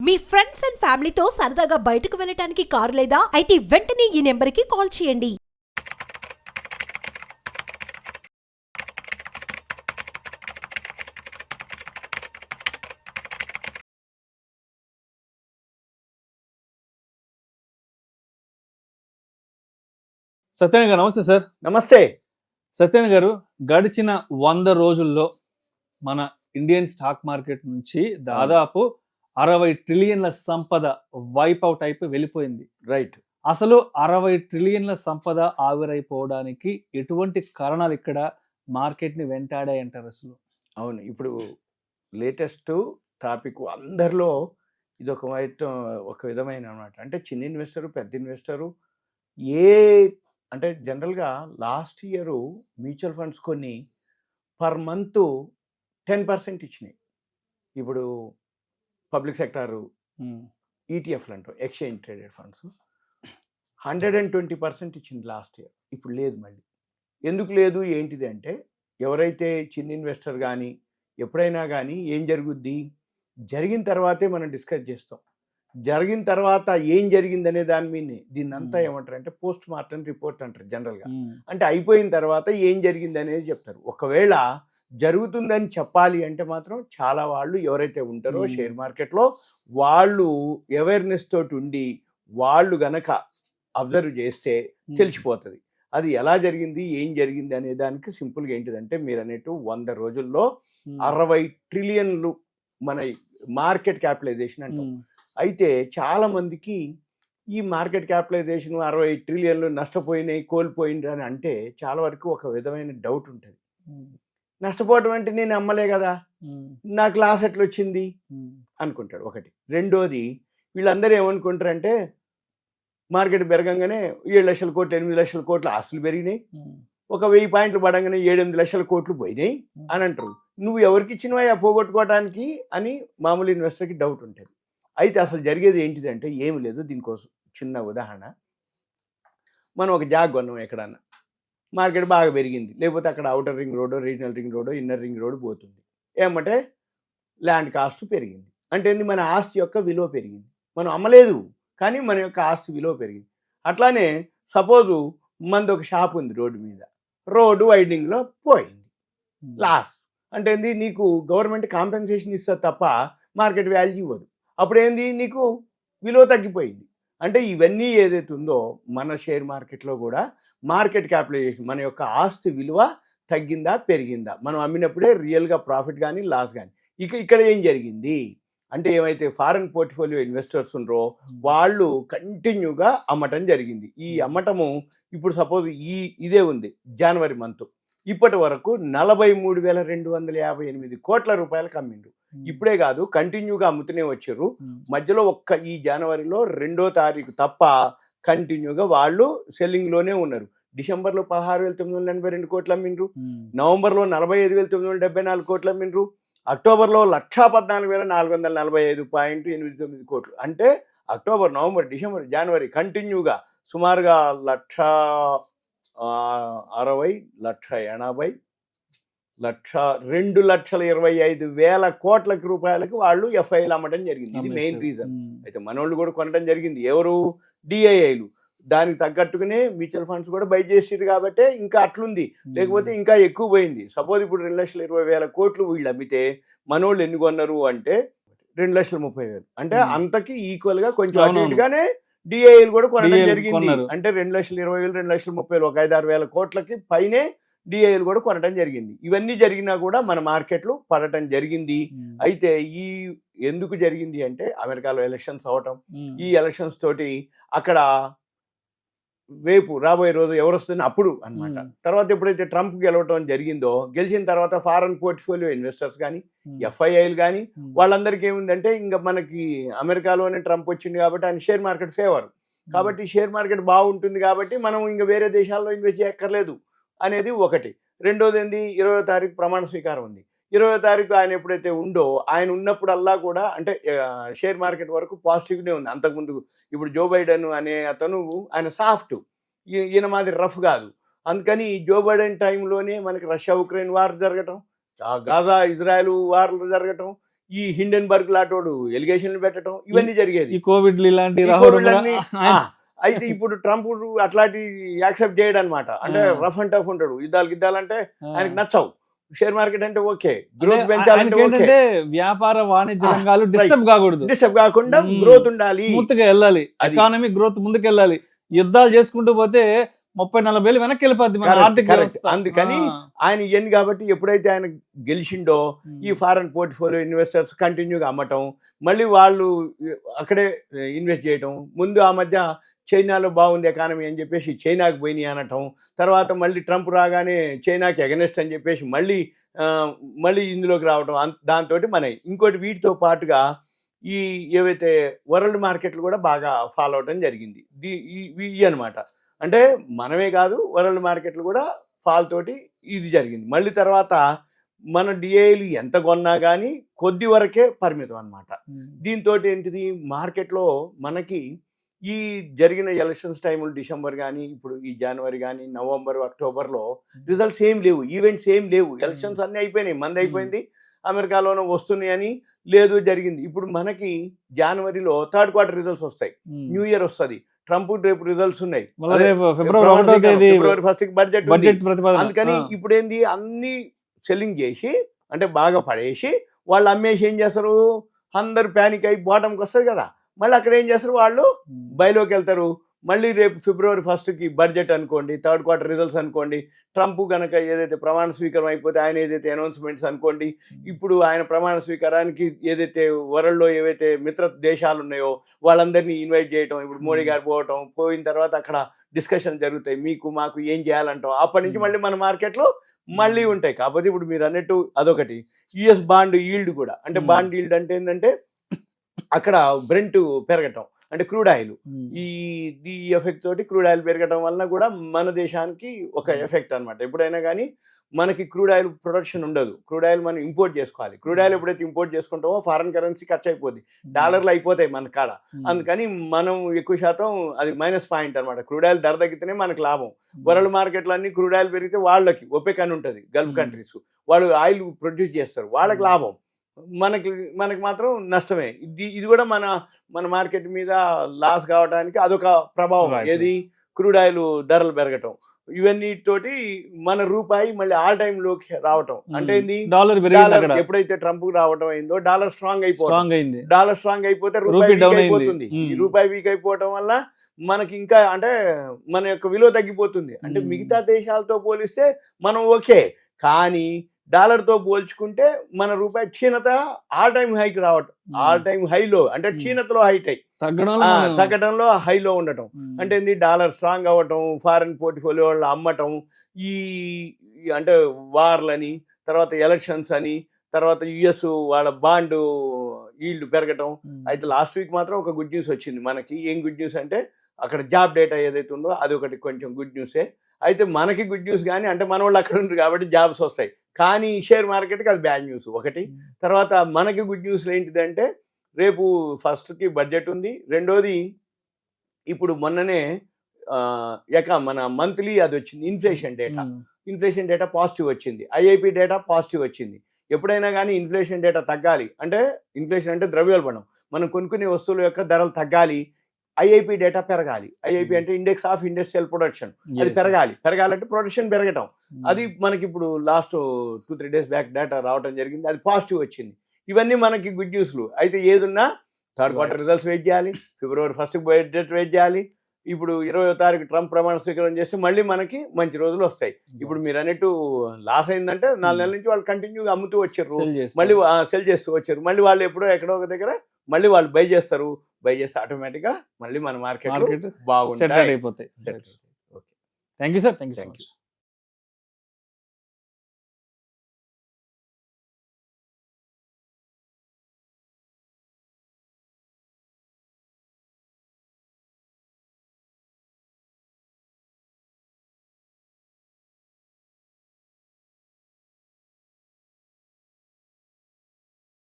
Me friends and ఫ్యామిలీతో సరదాగా బయటకు వెళ్ళటానికి కారు లేదా అయితే వెంటనే ఈ నెంబర్కి కాల్ చేయండి. సత్యనారాయణ గారు నమస్తే సార్. నమస్తే. సత్యనారాయణ గారు, గడిచిన 100 రోజుల్లో మన ఇండియన్ స్టాక్ మార్కెట్ నుంచి దాదాపు 60 ట్రిలియన్ల సంపద వైప్ అవుట్ అయిపోయి వెళ్ళిపోయింది. రైట్. అసలు 60 ట్రిలియన్ల సంపద ఆవిరైపోవడానికి ఎటువంటి కారణాలు ఇక్కడ మార్కెట్ ని వెంటాడాయి అంటారు అసలు? అవును, ఇప్పుడు లేటెస్ట్ టాపిక్ అందరిలో ఇది ఒక విధమైన అనమాట. అంటే చిన్న ఇన్వెస్టరు, పెద్ద ఇన్వెస్టరు, అంటే జనరల్గా లాస్ట్ ఇయర్ మ్యూచువల్ ఫండ్స్ కొన్ని పర్ మంత్ 10% ఇచ్చినాయి. ఇప్పుడు పబ్లిక్ సెక్టారు ఈటీఎఫ్లు అంటారు, ఎక్స్చేంజ్ ట్రేడెడ్ ఫండ్స్ 120% ఇచ్చింది లాస్ట్ ఇయర్. ఇప్పుడు లేదు. మళ్ళీ ఎందుకు లేదు ఏంటిది అంటే, ఎవరైతే చిన్న ఇన్వెస్టర్ కానీ ఎప్పుడైనా కానీ ఏం జరుగుద్ది, జరిగిన తర్వాతే మనం డిస్కస్ చేస్తాం. జరిగిన తర్వాత ఏం జరిగిందనే దాని మీద దీన్ని అంతా ఏమంటారు అంటే పోస్ట్ మార్టం రిపోర్ట్ అంటారు జనరల్గా. అంటే అయిపోయిన తర్వాత ఏం జరిగింది అనేది చెప్తారు. ఒకవేళ జరుగుతుందని చెప్పాలి అంటే మాత్రం చాలా వాళ్ళు ఎవరైతే ఉంటారో షేర్ మార్కెట్లో వాళ్ళు అవేర్నెస్ తోటి ఉండి వాళ్ళు గనక అబ్జర్వ్ చేస్తే తెలిసిపోతుంది అది ఎలా జరిగింది, ఏం జరిగింది అనే దానికి. సింపుల్గా ఏంటిదంటే మీరు అనేట్టు 100 రోజుల్లో 60 ట్రిలియన్లు మన మార్కెట్ క్యాపిటలైజేషన్ అంటాం. అయితే చాలా మందికి ఈ మార్కెట్ క్యాపిటలైజేషన్ 60 ట్రిలియన్లు నష్టపోయినాయి, కోల్పోయింది అని అంటే చాలా వరకు ఒక విధమైన డౌట్ ఉంటుంది. నష్టపోవడం అంటే నేను అమ్మలే కదా, నాకు లాస్ ఎట్లా వచ్చింది అనుకుంటాడు ఒకటి. రెండోది, వీళ్ళందరూ ఏమనుకుంటారంటే మార్కెట్ పెరగంగానే 7 లక్షల కోట్లు 8 లక్షల కోట్ల ఆస్తులు పెరిగినాయి, ఒక 1000 పాయింట్లు పడంగానే 7-8 లక్షల కోట్లు పోయినాయి అని అంటారు. నువ్వు ఎవరికి ఇచ్చినవా పోగొట్టుకోవడానికి అని మామూలు ఇన్వెస్టర్కి డౌట్ ఉంటుంది. అయితే అసలు జరిగేది ఏంటిదంటే ఏమి లేదు. దీనికోసం చిన్న ఉదాహరణ, మనం ఒక జాగ్ కొన్నాం ఎక్కడన్నా, మార్కెట్ బాగా పెరిగింది, లేకపోతే అక్కడ outer ring road, regional ring road, inner ring road పోతుంది, ఏమంటే ల్యాండ్ కాస్ట్ పెరిగింది. అంటే మన ఆస్తి యొక్క విలువ పెరిగింది. మనం అమ్మలేదు కానీ మన యొక్క ఆస్తి విలువ పెరిగింది. అట్లానే సపోజు మనది ఒక షాప్ ఉంది రోడ్డు మీద, రోడ్డు వైడింగ్లో పోయింది, లాస్. అంటే ఏంది, నీకు గవర్నమెంట్ కాంపెన్సేషన్ ఇస్తుంది తప్ప మార్కెట్ వాల్యూ ఇవ్వదు. అప్పుడేంది, నీకు విలువ తగ్గిపోయింది. అంటే ఇవన్నీ ఏదైతే ఉందో మన షేర్ మార్కెట్లో కూడా మార్కెట్ క్యాపిటలైజేషన్, మన యొక్క ఆస్తి విలువ తగ్గిందా పెరిగిందా, మనం అమ్మినప్పుడే రియల్గా ప్రాఫిట్ కానీ లాస్ కానీ. ఇక్కడ ఏం జరిగింది అంటే, ఏమైతే ఫారెన్ పోర్ట్ఫోలియో ఇన్వెస్టర్స్ ఉన్నారో వాళ్ళు కంటిన్యూగా అమ్మటం జరిగింది. ఈ అమ్మటము ఇప్పుడు సపోజ్ ఇదే ఉంది జనవరి మంత్, ఇప్పటి వరకు 43,258 కోట్ల రూపాయలకు అమ్మిండ్రు. ఇప్పుడే కాదు, కంటిన్యూగా అమ్ముతూనే వచ్చారు. మధ్యలో ఈ జనవరిలో 2వ తారీఖు తప్ప కంటిన్యూగా వాళ్ళు సెల్లింగ్లోనే ఉన్నారు. డిసెంబర్లో 16,982 కోట్లు అమ్మిండ్రు, నవంబర్లో 45,974 కోట్లు అమ్మిండ్రు, అక్టోబర్లో 114,445.89 కోట్లు. అంటే అక్టోబర్, నవంబర్, డిసెంబర్, జనవరి కంటిన్యూగా సుమారుగా 1,60,1,80,000 2,25,000 కోట్ల రూపాయలకు వాళ్ళు ఎఫ్ఐలు అమ్మడం జరిగింది. ఇది మెయిన్ రీజన్. అయితే మనోళ్ళు కూడా కొనడం జరిగింది. ఎవరు? డిఐఐలు. దానికి తగ్గట్టుగానే మ్యూచువల్ ఫండ్స్ కూడా బై చేసేది కాబట్టి ఇంకా అట్లుంది, లేకపోతే ఇంకా ఎక్కువ పోయింది. సపోజ్ ఇప్పుడు 2,20,000 కోట్లు వీళ్ళు అమ్మితే మనోళ్ళు ఎన్ని కొన్నారు అంటే 2,30,000. అంటే అంతకి ఈక్వల్ గా కొంచెం అన్నిటిగానే డిఐఐలు కూడా కొనడం జరిగింది. అంటే 2,20,000, 2,30,000, ఒక 5-6 కోట్లకి పైనే డిఐలు కూడా కొనడం జరిగింది. ఇవన్నీ జరిగినా కూడా మన మార్కెట్లు పడటం జరిగింది. అయితే ఎందుకు జరిగింది అంటే అమెరికాలో ఎలక్షన్స్ అవటం, ఈ ఎలక్షన్స్ తోటి అక్కడ రేపు రాబోయే రోజు ఎవరు వస్తుంది అప్పుడు అనమాట. తర్వాత ఎప్పుడైతే ట్రంప్ గెలవటం జరిగిందో, గెలిచిన తర్వాత ఫారెన్ పోర్ట్ఫోలియో ఇన్వెస్టర్స్ కానీ ఎఫ్ఐఐలు కానీ వాళ్ళందరికీ ఏముందంటే, ఇంకా మనకి అమెరికాలోనే ట్రంప్ వచ్చింది కాబట్టి ఆయన షేర్ మార్కెట్ ఫేవర్ కాబట్టి షేర్ మార్కెట్ బాగుంటుంది కాబట్టి మనం ఇంకా వేరే దేశాల్లో ఇన్వెస్ట్ చేయక్కర్లేదు అనేది ఒకటి. రెండోది ఏంది, 20వ తారీఖు ప్రమాణ స్వీకారం ఉంది. 20వ తారీఖు ఆయన ఎప్పుడైతే ఉందో, ఆయన ఉన్నప్పుడల్లా కూడా అంటే షేర్ మార్కెట్ వరకు పాజిటివ్గానే ఉంది. అంతకుముందు ఇప్పుడు జో బైడెన్ అనే అతను ఆయన సాఫ్ట్, ఈయన మాది రఫ్ కాదు. అందుకని జో బైడెన్ టైంలోనే మనకి రష్యా ఉక్రెయిన్ వార్ జరగటం, గాజా ఇజ్రాయెల్ వార్లు జరగటం, ఈ హిండెన్బర్గ్ లాంటోడు ఎలిగేషన్లు పెట్టడం ఇవన్నీ జరిగేది. ఈ కోవిడ్ ఇలాంటి ఈ రావడం కోవిడ్ కూడా అన్ని, అయితే ఇప్పుడు ట్రంప్ అట్లాంటి యాక్సెప్ట్ చేయడం అనమాట. అంటే రఫ్ అండ్ టఫ్ ఉంటాడు, యుద్ధాలంటే ఆయనకు నచ్చవు. షేర్ మార్కెట్ అంటే ఓకే, గ్రోత్ పెంచాలంటే ఓకే, ఏంటంటే వ్యాపార వాణిజ్య రంగాలు డిస్టర్బ్ కాకూడదు, డిస్టర్బ్ కాకుండా గ్రోత్ ఉండాలి, స్మూత్ గా వెళ్ళాలి, ఎకానమీ గ్రోత్ ముందుకు వెళ్ళాలి. యుద్ధాలు చేసుకుంటూ పోతే 30-40 ఏళ్ళు వెనక్కి వెళ్ళిపోద్ది మన ఆర్థిక వ్యవస్థ. అందుకని ఆయన ఇవన్నీ కాబట్టి ఎప్పుడైతే ఆయన గెలిచిండో ఈ ఫారెన్ పోర్ట్ఫోలియో ఇన్వెస్టర్స్ కంటిన్యూగా అమ్మటం, మళ్ళీ వాళ్ళు అక్కడే ఇన్వెస్ట్ చేయటం. ముందు ఆ మధ్య చైనాలో బాగుంది ఎకానమీ అని చెప్పేసి చైనాకి పోయినాయి అనటం, తర్వాత మళ్ళీ ట్రంప్ రాగానే చైనాకి ఎగనెస్ట్ అని చెప్పేసి మళ్ళీ ఇందులోకి రావటం. దాంతో మన ఇంకోటి వీటితో పాటుగా ఈ ఏవైతే వరల్డ్ మార్కెట్లు కూడా బాగా ఫాలో అవటం జరిగింది. ఇవి అనమాట. అంటే మనమే కాదు, వరల్డ్ మార్కెట్లు కూడా ఫాల్ తోటి ఇది జరిగింది. మళ్ళీ తర్వాత మన డిఐలు ఎంత కొన్నా కానీ కొద్ది వరకే పరిమితం అనమాట. దీంతో ఏంటిది, మార్కెట్లో మనకి ఈ జరిగిన ఎలక్షన్స్ టైంలో డిసెంబర్ కానీ, ఇప్పుడు ఈ జనవరి కానీ, నవంబర్, అక్టోబర్లో రిజల్ట్స్ ఏం లేవు, ఈవెంట్స్ ఏం లేవు. ఎలక్షన్స్ అన్నీ అయిపోయినాయి, మంది అయిపోయింది, అమెరికాలోనూ వస్తున్నాయి అని లేదు జరిగింది. ఇప్పుడు మనకి జనవరిలో థర్డ్ క్వార్టర్ రిజల్ట్స్ వస్తాయి, న్యూ ఇయర్ వస్తుంది, ట్రంప్ రేపు రిజల్ట్స్ ఉన్నాయి, ఫిబ్రవరి 1st బడ్జెట్. అందుకని ఇప్పుడు ఏంది, అన్ని సెల్లింగ్ చేసి అంటే బాగా పడేసి వాళ్ళు అమ్మేసి ఏం చేస్తారు, అందరు ప్యానిక్ అయి బాటంకి వస్తుంది కదా, మళ్ళీ అక్కడ ఏం చేస్తారు, వాళ్ళు బయలోకి వెళ్తారు. మళ్ళీ రేపు ఫిబ్రవరి 1st బడ్జెట్ అనుకోండి, థర్డ్ క్వార్టర్ రిజల్ట్స్ అనుకోండి, ట్రంప్ కనుక ఏదైతే ప్రమాణ స్వీకారం అయిపోతే ఆయన ఏదైతే అనౌన్స్మెంట్స్ అనుకోండి, ఇప్పుడు ఆయన ప్రమాణ స్వీకారానికి ఏదైతే వరల్డ్లో ఏవైతే మిత్ర దేశాలు ఉన్నాయో వాళ్ళందరినీ ఇన్వైట్ చేయటం, ఇప్పుడు మోడీ గారు పోయిన తర్వాత అక్కడ డిస్కషన్ జరుగుతాయి, మీకు మాకు ఏం చేయాలంటాం. అప్పటి నుంచి మళ్ళీ మన మార్కెట్లో మళ్ళీ ఉంటాయి. కాకపోతే ఇప్పుడు మీరు అన్నట్టు అదొకటి, యుఎస్ బాండ్ ఈల్డ్ కూడా, అంటే బాండ్ ఈల్డ్ అంటే ఏంటంటే అక్కడ బ్రెంట్ పెరగటం, అంటే క్రూడ్ ఆయిల్, ఈ ఎఫెక్ట్ తోటి క్రూడ్ ఆయిల్ పెరగడం వలన కూడా మన దేశానికి ఒక ఎఫెక్ట్ అనమాట. ఎప్పుడైనా కానీ మనకి క్రూడ్ ఆయిల్ ప్రొడక్షన్ ఉండదు, క్రూడ్ ఆయిల్ మనం ఇంపోర్ట్ చేసుకోవాలి. క్రూడ్ ఆయిల్ ఎప్పుడైతే ఇంపోర్ట్ చేసుకుంటామో ఫారెన్ కరెన్సీ ఖర్చు అయిపోద్ది, డాలర్లు అయిపోతాయి మన కాడ. అందుకని మనం ఎక్కువ శాతం అది మైనస్ పాయింట్ అనమాట. క్రూడ్ ఆయిల్ ధర తగ్గితేనే మనకు లాభం. వరల్డ్ మార్కెట్లో అన్ని క్రూడ్ ఆయిల్ పెరిగితే వాళ్ళకి ఒపెక్ అని ఉంటుంది, గల్ఫ్ కంట్రీస్, వాళ్ళు ఆయిల్ ప్రొడ్యూస్ చేస్తారు, వాళ్ళకి లాభం, మనకి మాత్రం నష్టమే. ఇది కూడా మన మార్కెట్ మీద లాస్ కావడానికి అదొక ప్రభావం. ఏది, క్రూడ్ ఆయిల్ ధరలు పెరగటం, ఇవన్నీ తోటి మన రూపాయి మళ్ళీ ఆల్ టైమ్ లోకి రావటం. అంటే ఏంది, డాలర్ ఎప్పుడైతే ట్రంప్ రావటం అయిందో డాలర్ స్ట్రాంగ్ అయిపోయింది. డాలర్ స్ట్రాంగ్ అయిపోతే రూపాయి వీక్ అయిపోతుంది. ఈ రూపాయి వీక్ అయిపోవటం వల్ల మనకి ఇంకా అంటే మన యొక్క విలువ తగ్గిపోతుంది. అంటే మిగతా దేశాలతో పోలిస్తే మనం ఓకే, కానీ డాలర్తో పోల్చుకుంటే మన రూపాయి క్షీణత ఆల్ టైమ్ హైకి రావటం, ఆల్ టైమ్ హైలో, అంటే క్షీణతలో హైట్ అయ్యి తగ్గడంలో హైలో ఉండటం. అంటే ఏంది, డాలర్ స్ట్రాంగ్ అవ్వటం, ఫారెన్ పోర్ట్ఫోలియో వాళ్ళు అమ్మటం, ఈ అంటే వార్లని, తర్వాత ఎలక్షన్స్ అని, తర్వాత యుఎస్ వాళ్ళ బాండ్ ఈల్డ్ పెరగటం. అయితే లాస్ట్ వీక్ మాత్రం ఒక గుడ్ న్యూస్ వచ్చింది మనకి. ఏం గుడ్ న్యూస్ అంటే, అక్కడ జాబ్ డేటా ఏదైతే ఉందో అది ఒకటి కొంచెం గుడ్ న్యూసే. అయితే మనకి గుడ్ న్యూస్ కానీ, అంటే మన వాళ్ళు అక్కడ ఉంటారు కాబట్టి జాబ్స్ వస్తాయి, కానీ షేర్ మార్కెట్కి అది బ్యాడ్ న్యూస్ ఒకటి. తర్వాత మనకి గుడ్ న్యూస్లు ఏంటిదంటే, రేపు 1st బడ్జెట్ ఉంది. రెండోది, ఇప్పుడు మొన్ననే మన మంత్లీ అది వచ్చింది ఇన్ఫ్లేషన్ డేటా పాజిటివ్ వచ్చింది, ఐఐపి డేటా పాజిటివ్ వచ్చింది. ఎప్పుడైనా కానీ ఇన్ఫ్లేషన్ డేటా తగ్గాలి అంటే, ఇన్ఫ్లేషన్ అంటే ద్రవ్యోల్బణం, మనం కొనుక్కునే వస్తువుల యొక్క ధరలు తగ్గాలి, ఐఐపి డేటా పెరగాలి. ఐఐపి అంటే ఇండెక్స్ ఆఫ్ ఇండస్ట్రియల్ ప్రొడక్షన్, అది పెరగాలంటే ప్రొడక్షన్ పెరగటం. అది మనకి ఇప్పుడు లాస్ట్ 2-3 days బ్యాక్ డేటా రావడం జరిగింది, అది పాజిటివ్ వచ్చింది. ఇవన్నీ మనకి గుడ్ న్యూస్లు. అయితే ఏదున్నా థర్డ్ క్వార్టర్ రిజల్ట్స్ వెయిట్ చేయాలి, ఫిబ్రవరి 1st బడ్జెట్ వెయిట్ చేయాలి. ఇప్పుడు 20వ తారీఖు ట్రంప్ ప్రమాణ స్వీకారం చేస్తే మళ్ళీ మనకి మంచి రోజులు వస్తాయి. ఇప్పుడు మీరు అన్నట్టు లాస్ అయిందంటే 4 నెలల నుంచి వాళ్ళు కంటిన్యూగా అమ్ముతూ వచ్చారు, మళ్ళీ సెల్ చేస్తూ వచ్చారు. మళ్ళీ వాళ్ళు ఎక్కడో ఒక దగ్గర మళ్ళీ వాళ్ళు బై చేస్తారు, బై చేస్తే ఆటోమేటిక్గా మళ్ళీ మన మార్కెట్ బాగుంటుంది, అయిపోతాయి. Thank you sir.